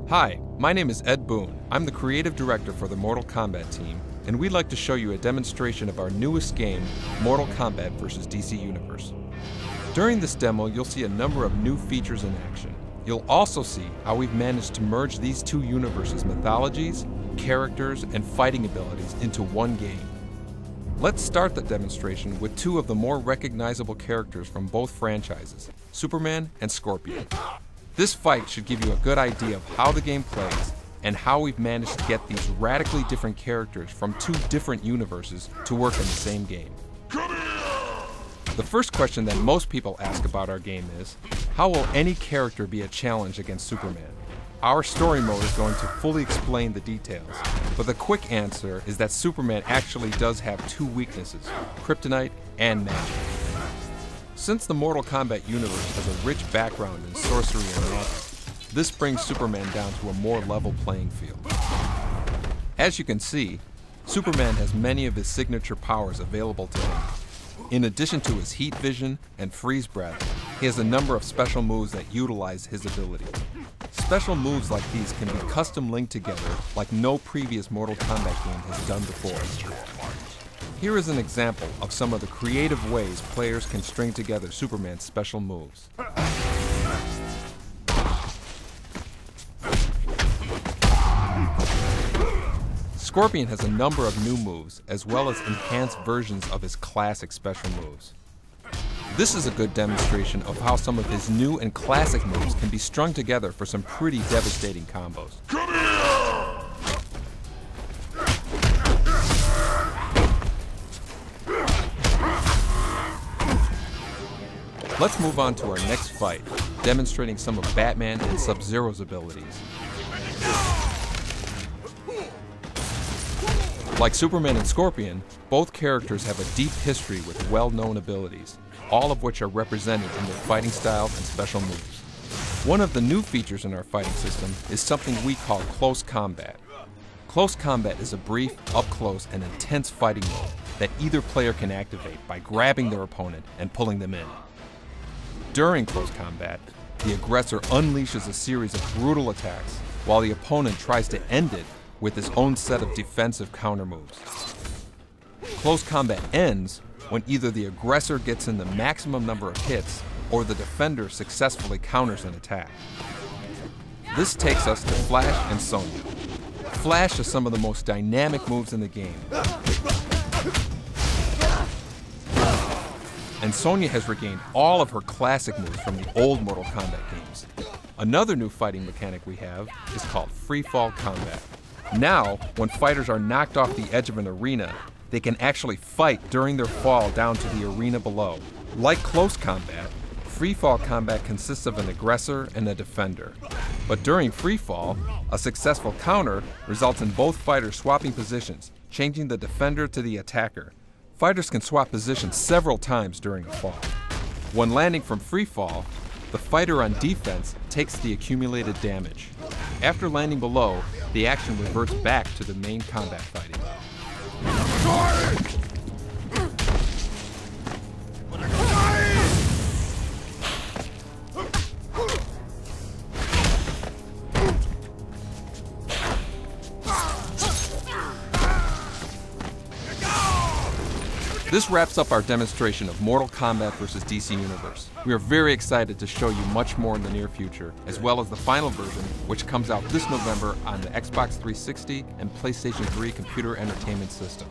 Hi, my name is Ed Boone. I'm the creative director for the Mortal Kombat team, and we'd like to show you a demonstration of our newest game, Mortal Kombat vs. DC Universe. During this demo, you'll see a number of new features in action. You'll also see how we've managed to merge these two universes' mythologies, characters, and fighting abilities into one game. Let's start the demonstration with two of the more recognizable characters from both franchises, Superman and Scorpion. This fight should give you a good idea of how the game plays and how we've managed to get these radically different characters from two different universes to work in the same game. The first question that most people ask about our game is, how will any character be a challenge against Superman? Our story mode is going to fully explain the details, but the quick answer is that Superman actually does have two weaknesses, kryptonite and magic. Since the Mortal Kombat universe has a rich background in sorcery and magic, this brings Superman down to a more level playing field. As you can see, Superman has many of his signature powers available to him. In addition to his heat vision and freeze breath, he has a number of special moves that utilize his ability. Special moves like these can be custom linked together like no previous Mortal Kombat game has done before. Here is an example of some of the creative ways players can string together Superman's special moves. Scorpion has a number of new moves, as well as enhanced versions of his classic special moves. This is a good demonstration of how some of his new and classic moves can be strung together for some pretty devastating combos. Let's move on to our next fight, demonstrating some of Batman and Sub-Zero's abilities. Like Superman and Scorpion, both characters have a deep history with well-known abilities, all of which are represented in their fighting styles and special moves. One of the new features in our fighting system is something we call Close Combat. Close Combat is a brief, up-close, and intense fighting mode that either player can activate by grabbing their opponent and pulling them in. During Close Combat, the aggressor unleashes a series of brutal attacks, while the opponent tries to end it with his own set of defensive counter moves. Close Combat ends when either the aggressor gets in the maximum number of hits or the defender successfully counters an attack. This takes us to Flash and Sonya. Flash has some of the most dynamic moves in the game, and Sonya has regained all of her classic moves from the old Mortal Kombat games. Another new fighting mechanic we have is called Free Fall Combat. Now, when fighters are knocked off the edge of an arena, they can actually fight during their fall down to the arena below. Like Close Combat, Free Fall Combat consists of an aggressor and a defender. But during free fall, a successful counter results in both fighters swapping positions, changing the defender to the attacker. Fighters can swap positions several times during a fall. When landing from free fall, the fighter on defense takes the accumulated damage. After landing below, the action reverts back to the main combat fighting. This wraps up our demonstration of Mortal Kombat vs. DC Universe. We are very excited to show you much more in the near future, as well as the final version, which comes out this November on the Xbox 360 and PlayStation 3 computer entertainment system.